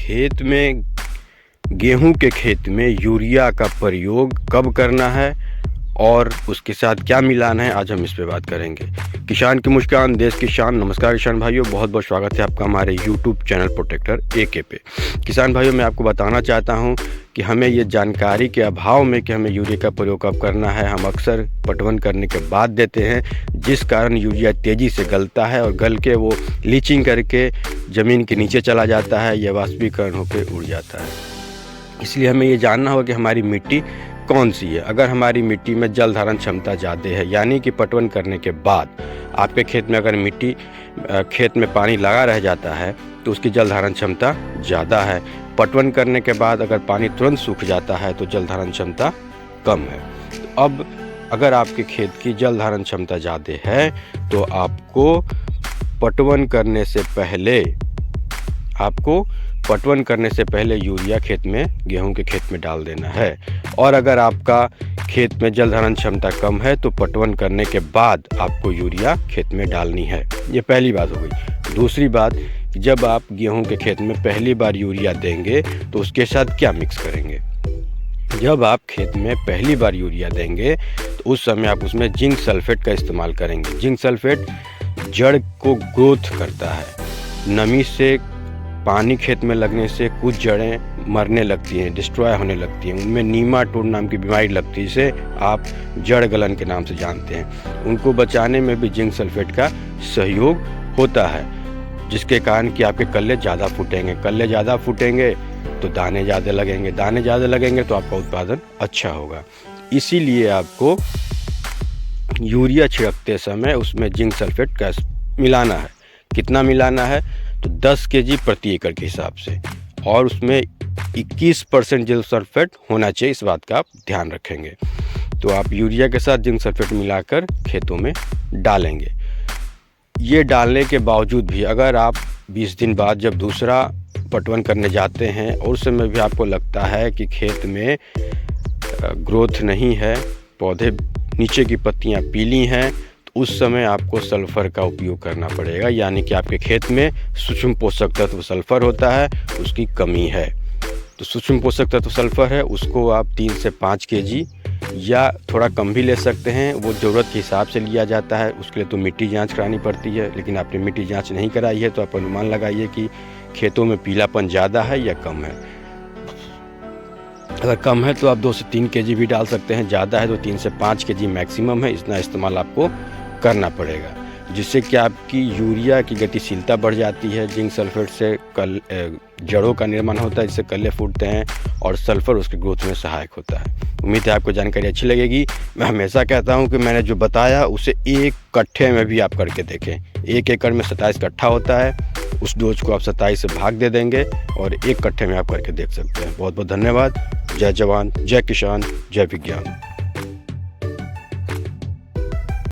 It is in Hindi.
खेत में, गेहूं के खेत में यूरिया का प्रयोग कब करना है और उसके साथ क्या मिलाना है, आज हम इस पे बात करेंगे। किसान की मुस्कान, देश की शान। नमस्कार किसान भाइयों, बहुत बहुत स्वागत है आपका हमारे YouTube चैनल प्रोटेक्टर एके पे। किसान भाइयों, मैं आपको बताना चाहता हूं कि हमें ये जानकारी के अभाव में कि हमें यूरिया का प्रयोग कब करना है, हम अक्सर पटवन करने के बाद देते हैं, जिस कारण यूरिया तेज़ी से गलता है और गल के वो लीचिंग करके ज़मीन के नीचे चला जाता है या वाष्पीकरण होकर उड़ जाता है। इसलिए हमें ये जानना होगा कि हमारी मिट्टी कौन सी है। अगर हमारी मिट्टी में जल धारण क्षमता ज़्यादा है, यानी कि पटवन करने के बाद आपके खेत में अगर खेत में पानी लगा रह जाता है तो उसकी जल धारण क्षमता ज़्यादा है। पटवन करने के बाद अगर पानी तुरंत सूख जाता है तो जल धारण क्षमता कम है। तो अब अगर आपके खेत की जल धारण क्षमता ज़्यादा है तो आपको पटवन करने से पहले यूरिया खेत में, गेहूं के खेत में डाल देना है। और अगर आपका खेत में जल धारण क्षमता कम है तो पटवन करने के बाद आपको यूरिया खेत में डालनी है। ये पहली बात हो गई। दूसरी बात, जब आप गेहूं के खेत में पहली बार यूरिया देंगे तो उसके साथ क्या मिक्स करेंगे। जब आप खेत में पहली बार यूरिया देंगे तो उस समय आप उसमें जिंक सल्फेट का इस्तेमाल करेंगे। जिंक सल्फेट जड़ को ग्रोथ करता है। नमी से, पानी खेत में लगने से कुछ जड़ें मरने लगती हैं, डिस्ट्रॉय होने लगती हैं, उनमें नीमाटोड नाम की बीमारी लगती है, जिसे आप जड़ गलन के नाम से जानते हैं। उनको बचाने में भी जिंक सल्फेट का सहयोग होता है, जिसके कारण कि आपके कल्ले ज़्यादा फूटेंगे। कल्ले ज़्यादा फूटेंगे तो दाने ज़्यादा लगेंगे, दाने ज़्यादा लगेंगे तो आपका उत्पादन अच्छा होगा। इसीलिए आपको यूरिया छिड़कते समय उसमें जिंक सल्फेट का मिलाना है। कितना मिलाना है तो 10 kg प्रति एकड़ के हिसाब से, और उसमें 21% जिंक सल्फेट होना चाहिए। इस बात का आप ध्यान रखेंगे। तो आप यूरिया के साथ जिंक सल्फेट मिलाकर खेतों में डालेंगे। ये डालने के बावजूद भी अगर आप 20 दिन बाद जब दूसरा पटवन करने जाते हैं और उस समय भी आपको लगता है कि खेत में ग्रोथ नहीं है, पौधे नीचे की पत्तियां पीली हैं, उस समय आपको सल्फ़र का उपयोग करना पड़ेगा। यानी कि आपके खेत में सूक्ष्म पोषक तत्व सल्फ़र होता है, उसकी कमी है। तो सूक्ष्म पोषक तत्व सल्फ़र है, उसको आप 3 से 5 kg या थोड़ा कम भी ले सकते हैं। वो ज़रूरत के हिसाब से लिया जाता है। उसके लिए तो मिट्टी जांच करानी पड़ती है, लेकिन आपने मिट्टी जांच नहीं कराई है तो आप अनुमान लगाइए कि खेतों में पीलापन ज़्यादा है या कम है। अगर कम है तो आप 2 से 3 kg भी डाल सकते हैं, ज़्यादा है तो 3 से 5 kg मैक्सिमम है। इतना इस्तेमाल आपको करना पड़ेगा, जिससे कि आपकी यूरिया की गतिशीलता बढ़ जाती है। जिंक सल्फेट से जड़ों का निर्माण होता है, जिससे कल्ले फूटते हैं, और सल्फ़र उसके ग्रोथ में सहायक होता है। उम्मीद है आपको जानकारी अच्छी लगेगी। मैं हमेशा कहता हूं कि मैंने जो बताया उसे 1 कट्ठे में भी आप करके देखें। 1 एकड़ में 27 कट्ठा होता है, उस डोज को आप 27 से भाग दे देंगे और 1 कट्ठे में आप करके देख सकते हैं। बहुत बहुत धन्यवाद। जय जवान, जय किसान, जय विज्ञान।